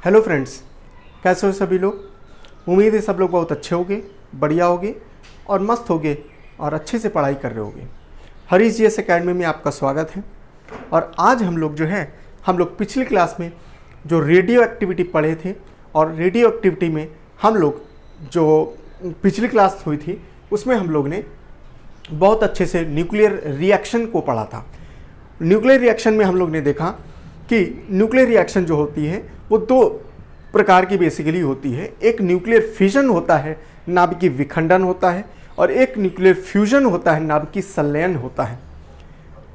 Hello friends, कैसे हो सभी लोग। उम्मीद है सब लोग बहुत अच्छे होंगे, बढ़िया होंगे और मस्त होंगे और अच्छे से पढ़ाई कर रहे होंगे। हरीश जीएस एकेडमी में आपका स्वागत है। और आज हम लोग पिछली क्लास में जो रेडियो एक्टिविटी पढ़े थे और रेडियो एक्टिविटी में हम लोग जो पिछली क्लास हुई थी उसमें हम लोग ने बहुत अच्छे से न्यूक्लियर रिएक्शन को पढ़ा था। न्यूक्लियर रिएक्शन में हम लोग ने देखा कि न्यूक्लियर रिएक्शन जो होती है वो दो प्रकार की बेसिकली होती है। एक न्यूक्लियर फिजन होता है, नाभिकीय विखंडन होता है, और एक न्यूक्लियर फ्यूजन होता है, नाभिकीय संलयन होता है।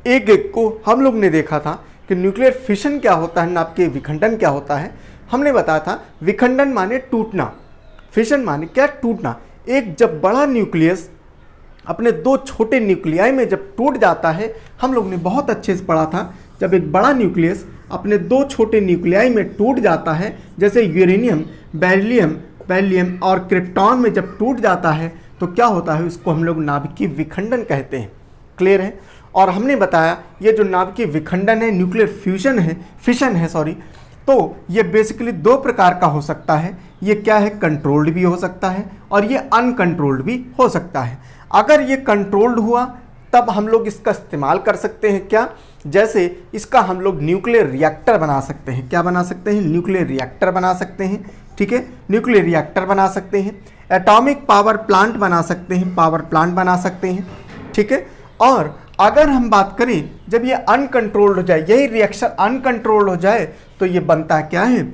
एक को हम लोग ने देखा था कि न्यूक्लियर फिशन क्या होता है, नाभिकीय विखंडन क्या होता है। हमने बताया था विखंडन माने टूटना, फिशन माने क्या, टूटना। एक जब बड़ा न्यूक्लियस अपने दो छोटे न्यूक्लियाई में जब टूट जाता है, हम लोग ने बहुत अच्छे से पढ़ा था, जब एक बड़ा न्यूक्लियस अपने दो छोटे न्यूक्लियाई में टूट जाता है, जैसे यूरेनियम, बेरिलियम और क्रिप्टॉन में जब टूट जाता है तो क्या होता है, उसको हम लोग नाभिकीय विखंडन कहते हैं। क्लियर है। और हमने बताया ये जो नाभिकीय विखंडन है, न्यूक्लियर फिशन है, तो ये बेसिकली दो प्रकार का हो सकता है। ये क्या है, कंट्रोल्ड भी हो सकता है और ये अनकंट्रोल्ड भी हो सकता है। अगर ये कंट्रोल्ड हुआ तब हम लोग इसका इस्तेमाल कर सकते हैं क्या, जैसे इसका हम लोग न्यूक्लियर रिएक्टर बना सकते हैं। क्या बना सकते हैं, न्यूक्लियर रिएक्टर बना सकते हैं। ठीक है, न्यूक्लियर रिएक्टर बना सकते हैं, एटॉमिक पावर प्लांट बना सकते हैं, पावर प्लांट बना सकते हैं। ठीक है। और अगर हम बात करें जब ये अनकंट्रोल्ड हो जाए, यही रिएक्शन अनकंट्रोल्ड हो जाए तो ये बनता क्या है,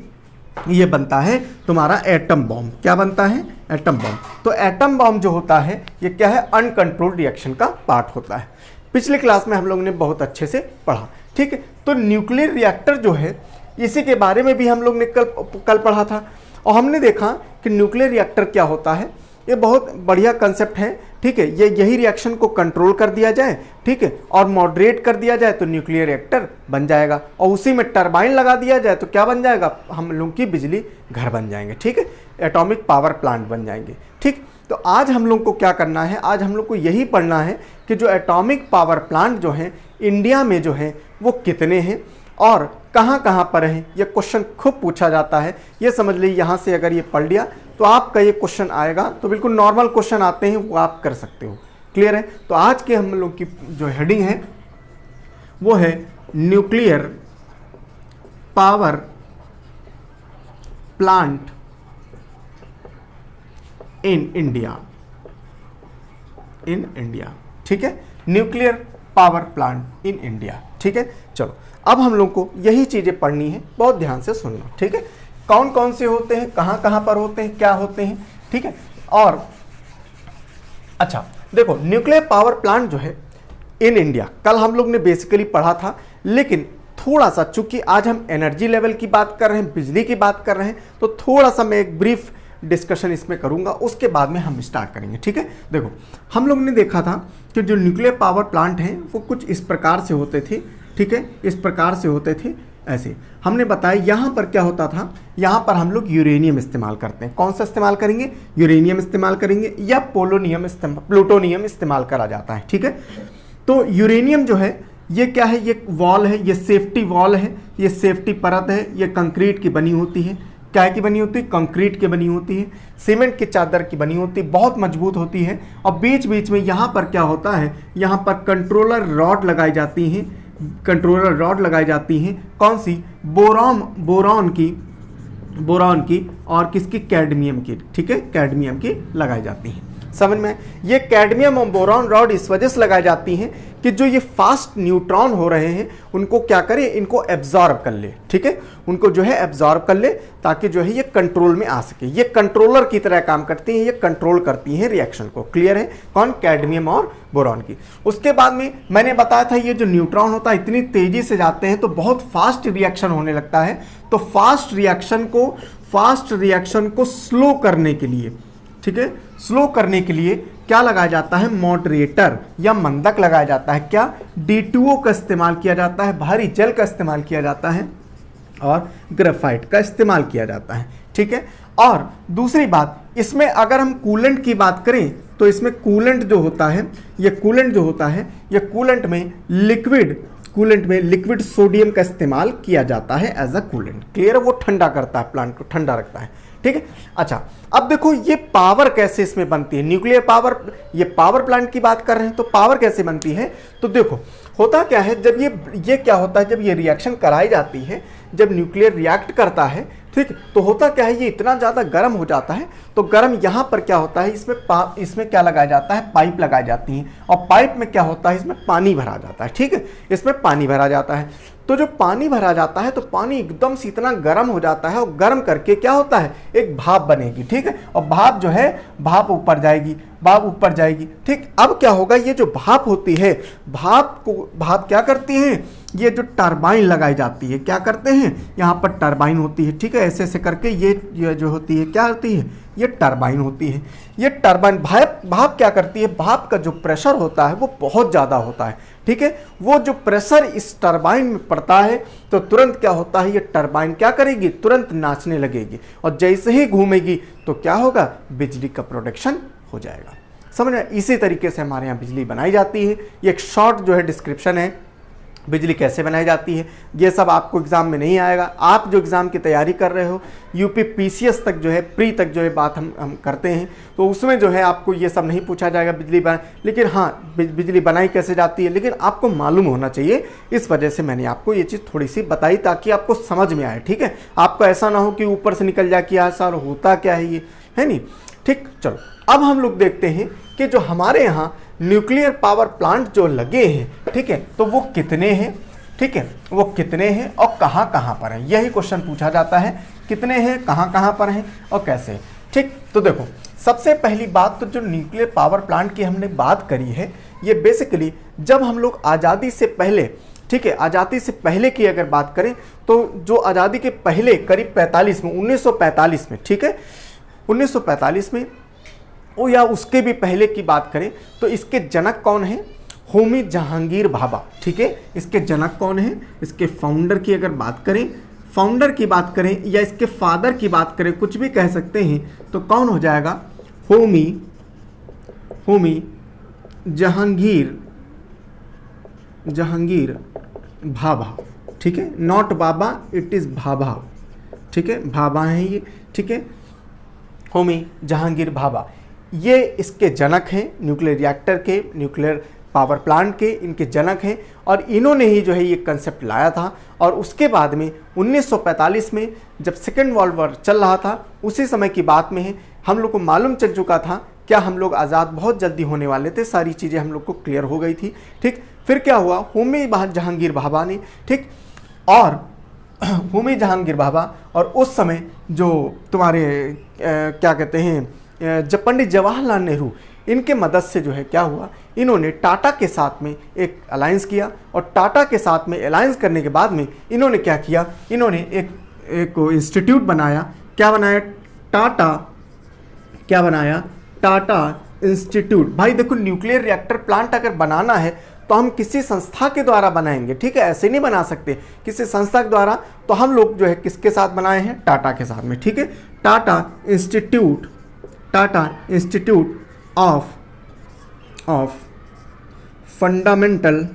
ये बनता है तुम्हारा एटम बॉम्ब। क्या बनता है, एटम बॉम्ब। तो एटम बॉम्ब जो होता है ये क्या है, अनकंट्रोल्ड रिएक्शन का पार्ट होता है। पिछले क्लास में हम लोग ने बहुत अच्छे से पढ़ा। ठीक है। तो न्यूक्लियर रिएक्टर जो है इसी के बारे में भी हम लोग ने कल पढ़ा था और हमने देखा कि न्यूक्लियर रिएक्टर क्या होता है। ये बहुत बढ़िया कंसेप्ट है। ठीक है, ये यही रिएक्शन को कंट्रोल कर दिया जाए, ठीक है, और मॉडरेट कर दिया जाए तो न्यूक्लियर रिएक्टर बन जाएगा। और उसी में टरबाइन लगा दिया जाए तो क्या बन जाएगा, हम लोग की बिजली घर बन जाएंगे। ठीक है, एटॉमिक पावर प्लांट बन जाएंगे। ठीक। तो आज हम लोग को क्या करना है, आज हम लोग को यही पढ़ना है कि जो एटॉमिक पावर प्लांट जो हैं इंडिया में जो हैं वो कितने हैं और कहाँ कहाँ पर हैं। ये क्वेश्चन खूब पूछा जाता है। ये समझ लीजिए यहाँ से अगर ये पढ़ लिया तो आपका ये क्वेश्चन आएगा, तो बिल्कुल नॉर्मल क्वेश्चन आते हैं वो आप कर सकते हो। क्लियर है। तो आज के हम लोग की जो हेडिंग है वो है nuclear power plant in India. ठीक है, nuclear power plant in India. ठीक है। चलो अब हम लोग को यही चीजें पढ़नी है, बहुत ध्यान से सुनना। ठीक है, कौन कौन से होते हैं, कहां कहां पर होते हैं, क्या होते हैं। ठीक है। और अच्छा देखो, न्यूक्लियर पावर प्लांट जो है इन इंडिया कल हम लोग ने बेसिकली पढ़ा था, लेकिन थोड़ा सा चूंकि आज हम एनर्जी लेवल की बात कर रहे हैं, बिजली की बात कर रहे हैं, तो थोड़ा सा मैं एक ब्रीफ डिस्कशन इसमें करूंगा, उसके बाद में हम स्टार्ट करेंगे। ठीक है। देखो हम लोग ने देखा था कि जो न्यूक्लियर पावर प्लांट हैं वो कुछ इस प्रकार से होते थे। ठीक है, इस प्रकार से होते थे। ऐसे हमने बताया यहाँ पर क्या होता था, यहाँ पर हम लोग यूरेनियम इस्तेमाल करते हैं। कौन सा इस्तेमाल करेंगे, यूरेनियम इस्तेमाल करेंगे या प्लूटोनियम इस्तेमाल करा जाता है। ठीक है। तो यूरेनियम जो है ये क्या है, ये वॉल है, ये सेफ्टी वॉल है, ये सेफ्टी परत है, ये कंक्रीट की बनी होती है। क्या की बनी होती है, कंक्रीट की बनी होती है, सीमेंट की चादर की बनी होती है, बहुत मजबूत होती है। और बीच बीच में यहाँ पर क्या होता है, यहाँ पर कंट्रोलर रॉड लगाई जाती हैं, कंट्रोलर रॉड लगाई जाती हैं। कौन सी, बोरॉन की और किसकी, कैडमियम की। ठीक है, कैडमियम की लगाई जाती हैं। समझ में, ये कैडमियम और बोरॉन रॉड इस वजह से लगाई जाती हैं कि जो ये फास्ट न्यूट्रॉन हो रहे हैं उनको क्या करे, इनको एब्जॉर्ब कर ले। ठीक है, उनको जो है एब्जॉर्ब कर ले ताकि जो है ये कंट्रोल में आ सके। ये कंट्रोलर की तरह काम करती हैं, ये कंट्रोल करती हैं रिएक्शन को। क्लियर है, कौन, कैडमियम और बोरॉन की। उसके बाद में मैंने बताया था ये जो न्यूट्रॉन होता है इतनी तेजी से जाते हैं तो बहुत फास्ट रिएक्शन होने लगता है। तो फास्ट रिएक्शन को स्लो करने के लिए, ठीक है, स्लो करने के लिए क्या लगाया जाता है, मॉडरेटर या मंदक लगाया जाता है। क्या, D2O का इस्तेमाल किया जाता है, भारी जल का इस्तेमाल किया जाता है और ग्रेफाइट का इस्तेमाल किया जाता है। ठीक है। और दूसरी बात, इसमें अगर हम कूलेंट की बात करें तो इसमें कूलेंट जो होता है, ये कूलेंट में लिक्विड कूलेंट में लिक्विड सोडियम का इस्तेमाल किया जाता है एज अ कूलेंट। क्लियर है, वो ठंडा करता है, प्लांट को ठंडा रखता है। ठीक है, अच्छा अब देखो ये पावर कैसे इसमें बनती है, न्यूक्लियर पावर, ये पावर प्लांट की बात कर रहे हैं, तो पावर कैसे बनती है, तो देखो होता क्या है, जब ये क्या होता है, जब ये रिएक्शन कराई जाती है, जब न्यूक्लियर रिएक्ट करता है, ठीक, तो होता क्या है, ये इतना ज़्यादा गर्म हो जाता है, तो गर्म यहाँ पर क्या होता है, इसमें क्या लगाया जाता है, पाइप लगाई जाती हैं, और पाइप में क्या होता है, इसमें पानी भरा जाता है। ठीक है, इसमें पानी भरा जाता है, तो जो पानी भरा जाता है तो पानी एकदम से इतना गर्म हो जाता है, और गर्म करके क्या होता है, एक भाप बनेगी। ठीक है, और भाप जो है, भाप ऊपर जाएगी, भाप ऊपर जाएगी। ठीक, अब क्या होगा, ये जो भाप होती है, भाप क्या करती है, ये जो टरबाइन लगाई जाती है, क्या करते हैं, यहाँ पर टरबाइन होती है। ठीक है, ऐसे ऐसे करके ये जो होती है, क्या होती है, ये टरबाइन होती है। ये टरबाइन भाप क्या करती है, भाप का जो प्रेशर होता है वो बहुत ज़्यादा होता है। ठीक है, वो जो प्रेशर इस टरबाइन में पड़ता है तो तुरंत क्या होता है, ये टरबाइन क्या करेगी, तुरंत नाचने लगेगी, और जैसे ही घूमेगी तो क्या होगा, बिजली का प्रोडक्शन हो जाएगा। समझ में, इसी तरीके से हमारे यहाँ बिजली बनाई जाती है। ये एक शॉर्ट जो है डिस्क्रिप्शन है बिजली कैसे बनाई जाती है। ये सब आपको एग्ज़ाम में नहीं आएगा, आप जो एग्ज़ाम की तैयारी कर रहे हो, यूपी पीसीएस तक जो है, प्री तक जो है बात हम करते हैं, तो उसमें जो है आपको ये सब नहीं पूछा जाएगा बिजली लेकिन हाँ बिजली बनाई कैसे जाती है, लेकिन आपको मालूम होना चाहिए। इस वजह से मैंने आपको ये चीज़ थोड़ी सी बताई ताकि आपको समझ में आए। ठीक है, आपको ऐसा ना हो कि ऊपर से निकल जाए कि यार सर होता क्या है ये, है नहीं। ठीक, चलो अब हम लोग देखते हैं कि जो हमारे यहाँ न्यूक्लियर पावर प्लांट जो लगे हैं, ठीक है, तो वो कितने हैं, ठीक है, वो कितने हैं और कहाँ कहाँ पर हैं, यही क्वेश्चन पूछा जाता है, कितने हैं, कहाँ कहाँ पर हैं और कैसे। ठीक, तो देखो सबसे पहली बात तो जो न्यूक्लियर पावर प्लांट की हमने बात करी है, ये बेसिकली जब हम लोग आज़ादी से पहले, ठीक है, आज़ादी से पहले की अगर बात करें तो जो आज़ादी के पहले करीब 45 में, 1945 में, ठीक है, 1945 में, ओ या उसके भी पहले की बात करें तो इसके जनक कौन है, होमी जहांगीर भाभा। ठीक है, इसके जनक कौन है, इसके फाउंडर की अगर बात करें, फाउंडर की बात करें या इसके फादर की बात करें, कुछ भी कह सकते हैं, तो कौन हो जाएगा, होमी जहांगीर भाभा। ठीक है, not Baba, it is Bhabha. ठीक है, भाभा हैं ये। ठीक है, होमी जहांगीर भाभा, ये इसके जनक हैं, न्यूक्लियर रिएक्टर के, न्यूक्लियर पावर प्लांट के इनके जनक हैं, और इन्होंने ही जो है ये कंसेप्ट लाया था। और उसके बाद में 1945 में जब सेकेंड वर्ल्ड वॉर चल रहा था, उसी समय की बात में है, हम लोग को मालूम चल चुका था क्या हम लोग आज़ाद बहुत जल्दी होने वाले थे, सारी चीज़ें हम लोग को क्लियर हो गई थी। ठीक, फिर क्या हुआ, होमी जहांगीर भाभा ने, ठीक, और होमी जहांगीर भाभा और उस समय जो तुम्हारे क्या कहते हैं, जब पंडित जवाहरलाल नेहरू, इनके मदद से जो है क्या हुआ, इन्होंने टाटा के साथ में एक अलायंस किया, और टाटा के साथ में अलायंस करने के बाद में इन्होंने क्या किया, इन्होंने एक इंस्टीट्यूट बनाया। क्या बनाया, टाटा इंस्टीट्यूट। भाई देखो, न्यूक्लियर रिएक्टर प्लांट अगर बनाना है तो हम किसी संस्था के द्वारा बनाएंगे। ठीक है, ऐसे नहीं बना सकते, किसी संस्था के द्वारा। तो हम लोग जो है किसके साथ बनाए हैं, टाटा के साथ में। ठीक है, Tata institute of fundamental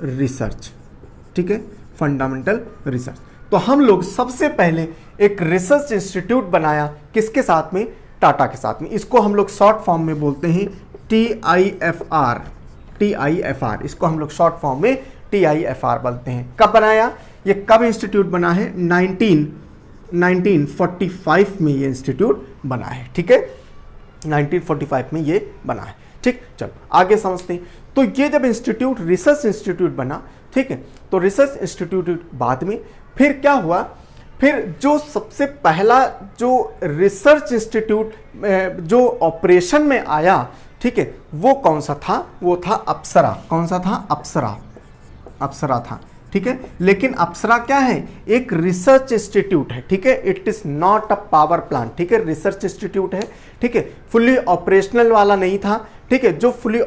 research. ठीक है, फंडामेंटल रिसर्च। तो हम लोग सबसे पहले एक रिसर्च इंस्टीट्यूट बनाया, किसके साथ में, टाटा के साथ में। इसको हम लोग शॉर्ट फॉर्म में बोलते हैं TIFR। इसको हम लोग शॉर्ट फॉर्म में TIFR बोलते हैं। कब बनाया, ये कब इंस्टीट्यूट बना है, 1945 में ये इंस्टीट्यूट बना है। ठीक है, 1945 में ये बना है। ठीक, चलो आगे समझते हैं। तो ये जब इंस्टीट्यूट, रिसर्च इंस्टीट्यूट बना, ठीक है, तो रिसर्च इंस्टीट्यूट बाद में फिर क्या हुआ, फिर जो सबसे पहला जो रिसर्च इंस्टीट्यूट जो ऑपरेशन में आया, ठीक है, वो कौन सा था, वो था अप्सरा। कौन सा था, अप्सरा था। ठीक है, लेकिन अप्सरा क्या है, एक रिसर्च इंस्टीट्यूट है। ठीक है, it is not a power plant. ठीक है, रिसर्च इंस्टीट्यूट है। ठीक है, फुली ऑपरेशनल वाला नहीं था। ठीक है, जो फुली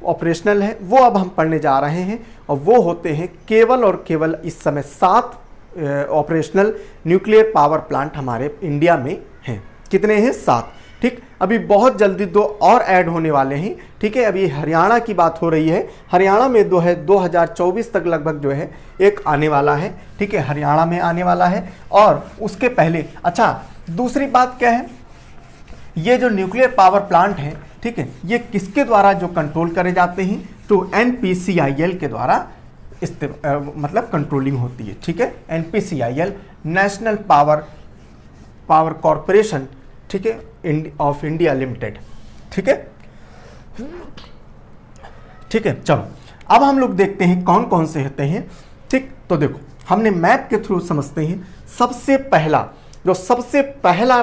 ऑपरेशनल है वो अब हम पढ़ने जा रहे हैं, और वो होते हैं केवल और केवल इस समय 7 ऑपरेशनल न्यूक्लियर पावर प्लांट हमारे इंडिया में हैं। कितने हैं, 7। ठीक, अभी बहुत जल्दी 2 और ऐड होने वाले हैं। ठीक है, अभी हरियाणा की बात हो रही है, हरियाणा में 2024 तक लगभग जो है एक आने वाला है। ठीक है, हरियाणा में आने वाला है। और उसके पहले अच्छा दूसरी बात क्या है, ये जो न्यूक्लियर पावर प्लांट है, ठीक है, ये किसके द्वारा जो कंट्रोल करे जाते हैं, तो NPCIL के द्वारा मतलब कंट्रोलिंग होती है। ठीक है, NPCIL नेशनल पावर कॉरपोरेशन, ठीक है, ऑफ इंडिया लिमिटेड। ठीक है, ठीक है, चलो अब हम लोग देखते हैं कौन कौन से होते हैं। ठीक, तो देखो हमने मैप के थ्रू समझते हैं। सबसे पहला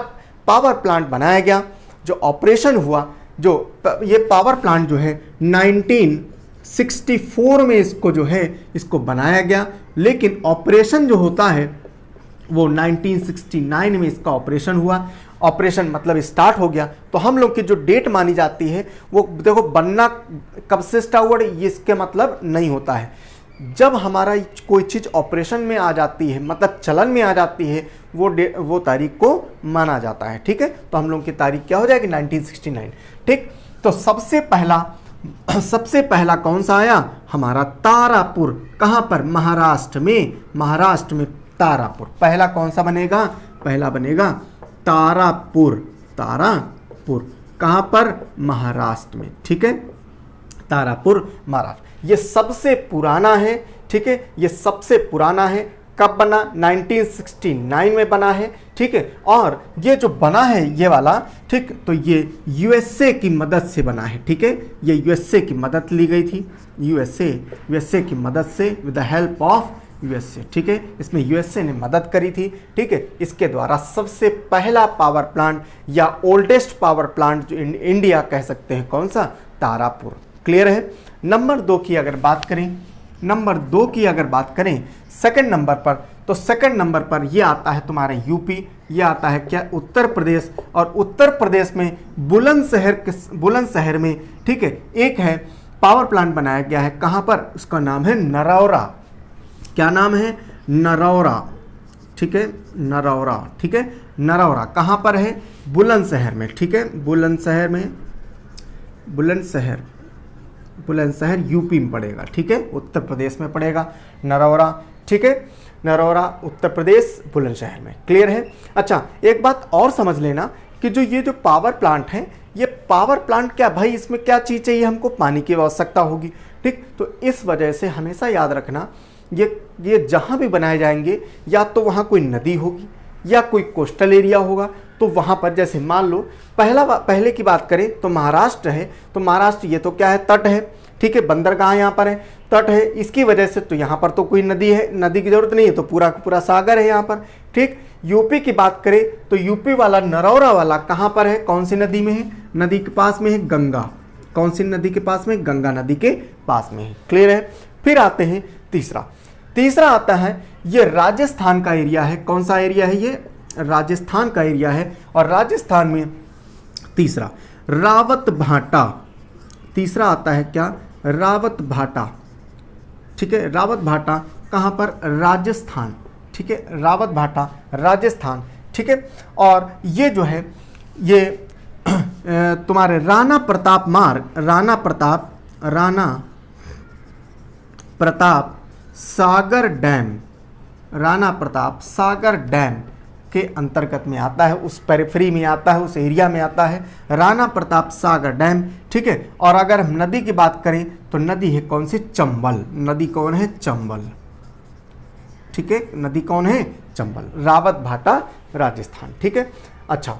पावर प्लांट बनाया गया, जो ऑपरेशन हुआ, जो ये पावर प्लांट जो है 1964 में इसको बनाया गया, लेकिन ऑपरेशन जो होता है वो 1969 में इसका ऑपरेशन हुआ। ऑपरेशन मतलब स्टार्ट हो गया। तो हम लोग की जो डेट मानी जाती है वो देखो, बनना कब से स्टार्ट हुआ इसके मतलब नहीं होता है। जब हमारा कोई चीज़ ऑपरेशन में आ जाती है, मतलब चलन में आ जाती है, वो तारीख को माना जाता है। ठीक है, तो हम लोग की तारीख क्या हो जाएगी, 1969। ठीक, तो सबसे पहला कौन सा आया, हमारा तारापुर। कहाँ पर, महाराष्ट्र में तारापुर। पहला कौन सा बनेगा, पहला बनेगा तारापुर। कहाँ पर, महाराष्ट्र में। ठीक है, तारापुर महाराष्ट्र। ये सबसे पुराना है। ठीक है, ये सबसे पुराना है। कब बना, 1969 में बना है। ठीक है, और ये जो बना है ये वाला, ठीक, तो ये USA की मदद से बना है। ठीक है, ये USA की मदद ली गई थी, USA की मदद से, with the help of USA। ठीक है, इसमें USA ने मदद करी थी। ठीक है, इसके द्वारा सबसे पहला पावर प्लांट या ओल्डेस्ट पावर प्लांट जो इंडिया कह सकते हैं, कौन सा, तारापुर। क्लियर है। नंबर 2 की अगर बात करें, सेकंड नंबर पर, तो सेकंड नंबर पर ये आता है तुम्हारे यूपी, ये आता है क्या, उत्तर प्रदेश। और उत्तर प्रदेश में बुलंदशहर में, ठीक है, एक है पावर प्लांट बनाया गया है। कहाँ पर, उसका नाम है नरौरा। क्या नाम है, नरौरा। ठीक है, नरौरा। ठीक है, नरौरा कहाँ पर है, बुलंदशहर में। ठीक है, बुलंदशहर यूपी में पड़ेगा। ठीक है, उत्तर प्रदेश में पड़ेगा नरौरा। ठीक है, नरौरा उत्तर प्रदेश, बुलंदशहर में। क्लियर है। अच्छा, एक बात और समझ लेना कि ये जो पावर प्लांट है, ये पावर प्लांट क्या भाई, इसमें क्या चीज़ चाहिए हमको, पानी की आवश्यकता होगी। ठीक, तो इस वजह से हमेशा याद रखना, ये जहाँ भी बनाए जाएंगे, या तो वहाँ कोई नदी होगी या कोई कोस्टल एरिया होगा। तो वहाँ पर जैसे मान लो पहले की बात करें तो महाराष्ट्र है, तो महाराष्ट्र ये तो क्या है, तट है। ठीक है, बंदरगाह यहाँ पर है, तट है, इसकी वजह से तो यहाँ पर तो कोई नदी है, नदी की जरूरत नहीं है, तो पूरा सागर है यहाँ पर। ठीक, यूपी की बात करें तो यूपी वाला नरौरा वाला कहाँ पर है, कौन सी नदी में है, नदी के पास में है गंगा। कौन सी नदी के पास में, गंगा नदी के पास में है। क्लियर है। फिर आते हैं तीसरा आता है, ये राजस्थान का एरिया है। कौन सा एरिया है, ये राजस्थान का एरिया है। और राजस्थान में तीसरा रावत भाटा। तीसरा आता है क्या, रावत भाटा। ठीक है, रावत भाटा कहाँ पर, राजस्थान। ठीक है, रावत भाटा राजस्थान। ठीक है, और ये जो है ये तुम्हारे राणा प्रताप सागर डैम के अंतर्गत में आता है, उस पेरिफेरी में आता है, उस एरिया में आता है राणा प्रताप सागर डैम। ठीक है, और अगर हम नदी की बात करें तो नदी है कौन सी, चंबल। नदी कौन है, चंबल। ठीक है, नदी कौन है, चंबल। रावत भाटा राजस्थान। ठीक है। अच्छा,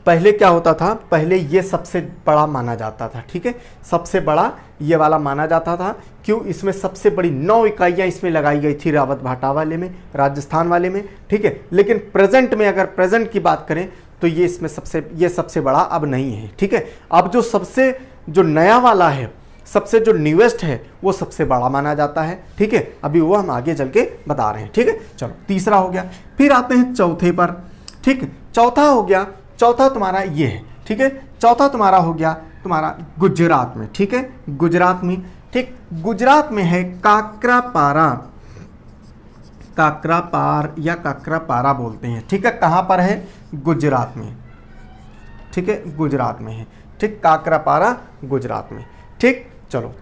पहले क्या होता था, पहले ये सबसे बड़ा माना जाता था। ठीक है, सबसे बड़ा ये वाला माना जाता था। क्यों, इसमें सबसे बड़ी 9 इकाइयाँ इसमें लगाई गई थी, रावत भाटा वाले में, राजस्थान वाले में। ठीक है, लेकिन प्रेजेंट में अगर प्रेजेंट की बात करें तो ये इसमें सबसे बड़ा अब नहीं है। ठीक है, अब जो नया वाला है, सबसे जो न्यूएस्ट है, वो सबसे बड़ा माना जाता है। ठीक है, अभी वो हम आगे चल के बता रहे हैं। ठीक है, चलो तीसरा हो गया। फिर आते हैं चौथे पर। ठीक, चौथा हो गया, चौथा तुम्हारा ये है। ठीक है, चौथा तुम्हारा हो गया तुम्हारा गुजरात में। ठीक है, गुजरात में। ठीक, गुजरात में है काकरापारा या काकरापारा बोलते हैं। ठीक है, कहाँ पर है, गुजरात में। ठीक है, गुजरात में है। ठीक, काकरापारा गुजरात में। ठीक, चलो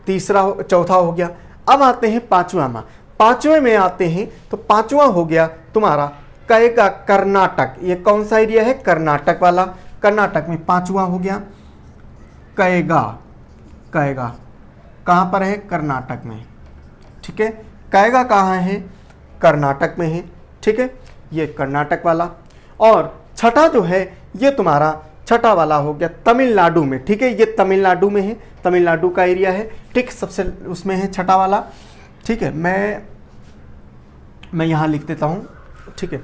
चौथा हो गया। अब आते हैं पांचवा में। पांचवें में आते हैं तो पांचवा हो गया तुम्हारा कहेगा कर्नाटक। ये कौन सा एरिया है? कर्नाटक वाला। कर्नाटक में पांचवा हो गया कहेगा। कहेगा कहाँ पर है? कर्नाटक में। ठीक है, कहेगा कहाँ है? कर्नाटक में है। ठीक है, ये कर्नाटक वाला। और छठा जो है ये तुम्हारा छठा वाला हो गया तमिलनाडु में। ठीक है, ये तमिलनाडु में है, तमिलनाडु का एरिया है। ठीक, सबसे उसमें है छठा वाला। ठीक है, मैं यहाँ लिख देता हूँ। ठीक है,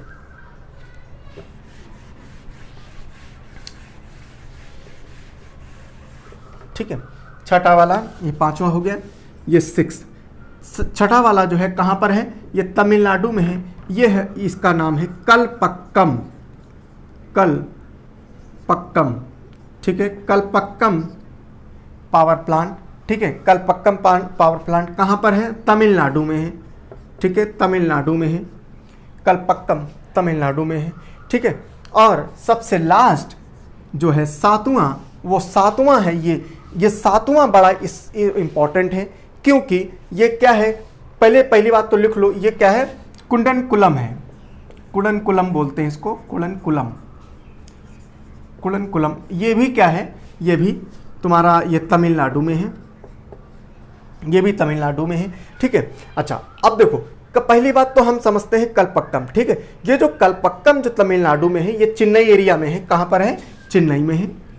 ठीक है, छठा वाला ये पांचवा हो गया, ये 6। छठा वाला जो है कहाँ पर है? ये तमिलनाडु में है। ये है, इसका नाम है कलपक्कम। कलपक्कम। ठीक है, कलपक्कम पावर प्लांट। ठीक है, कलपक्कम पावर प्लांट कहाँ पर है? तमिलनाडु में है। ठीक है, तमिलनाडु में है। कलपक्कम तमिलनाडु में है। ठीक है, और सबसे लास्ट जो है सातवां, वो सातवां है। ये सातवां बड़ा इम्पॉर्टेंट है, क्योंकि ये क्या है? पहली बात तो लिख लो, ये क्या है? कुंडनकुलम है। कुंडनकुलम बोलते हैं इसको, कुंडनकुलम। कुंडनकुलम ये भी क्या है? ये भी तुम्हारा ये तमिलनाडु में है। ये भी तमिलनाडु में है। ठीक है, अच्छा अब देखो, पहली बात तो हम समझते हैं कलपक्कम। ठीक है, ये जो कलपक्कम जो तमिलनाडु में है, ये चेन्नई एरिया में है। कहाँ पर है? चेन्नई में है।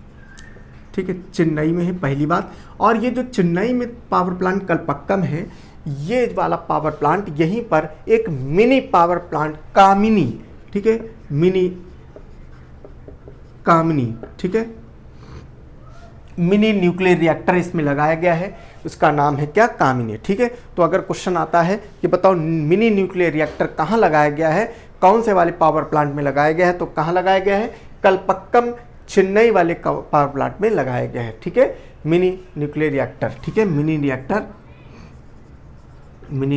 ठीक है, चेन्नई में है पहली बात। और ये जो चेन्नई में पावर प्लांट कलपक्कम है, ये वाला पावर प्लांट यहीं पर एक मिनी पावर प्लांट कामिनी। ठीक है, मिनी कामिनी। ठीक है, मिनी न्यूक्लियर रिएक्टर इसमें लगाया गया है। उसका नाम है क्या? कामिनी। ठीक है, तो अगर क्वेश्चन आता है कि बताओ मिनी न्यूक्लियर रिएक्टर कहाँ लगाया गया है, कौन से वाले पावर प्लांट में लगाया गया है, तो कहाँ लगाया गया है? कलपक्कम चेन्नई वाले पावर प्लांट में लगाया गया है। ठीक है, मिनी न्यूक्लियर रिएक्टर। ठीक है, मिनी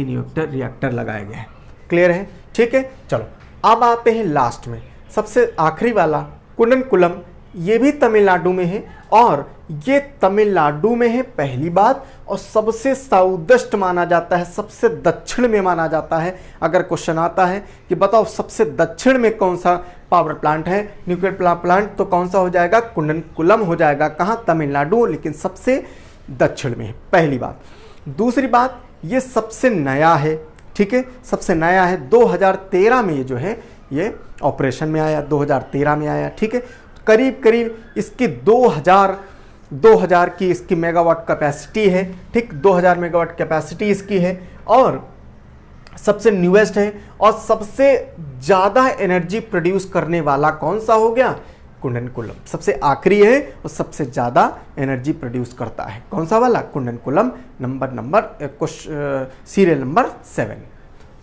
न्यूक्लियर रिएक्टर लगाया गया है। क्लियर है? ठीक है, चलो अब आते हैं लास्ट में, सबसे आखिरी वाला कुंडनकुलम। ये भी तमिलनाडु में है, और ये तमिलनाडु में है पहली बात, और सबसे साउदस्ट माना जाता है, सबसे दक्षिण में माना जाता है। अगर क्वेश्चन आता है कि बताओ सबसे दक्षिण में कौन सा पावर प्लांट है, न्यूक्लियर प्लांट, तो कौन सा हो जाएगा? कुंडनकुलम हो जाएगा। कहाँ? तमिलनाडु, लेकिन सबसे दक्षिण में है, पहली बात। दूसरी बात, ये सबसे नया है। ठीक है, सबसे नया है। 2013 में ये जो है ये ऑपरेशन में आया, 2013 में आया। ठीक है, करीब करीब इसकी 2000 की इसकी मेगावाट कैपेसिटी है। ठीक, 2000 मेगावाट कैपेसिटी इसकी है, और सबसे न्यूएस्ट है, और सबसे ज़्यादा एनर्जी प्रोड्यूस करने वाला कौन सा हो गया? कुंडनकुलम। सबसे आखिरी है और सबसे ज़्यादा एनर्जी प्रोड्यूस करता है। कौन सा वाला? कुंडनकुलम। Serial number 7।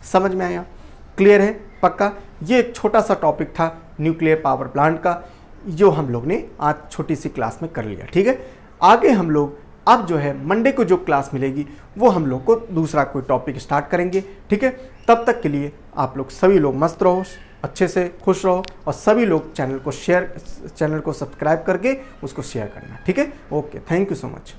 समझ में आया? क्लियर है? पक्का? ये एक छोटा सा टॉपिक था न्यूक्लियर पावर प्लांट का, जो हम लोग ने आज छोटी सी क्लास में कर लिया। ठीक है, आगे हम लोग अब जो है मंडे को जो क्लास मिलेगी वो हम लोग को दूसरा कोई टॉपिक स्टार्ट करेंगे। ठीक है, तब तक के लिए आप लोग सभी लोग मस्त रहो, अच्छे से खुश रहो, और सभी लोग चैनल को सब्सक्राइब करके उसको शेयर करना। ठीक है, okay, thank you so much.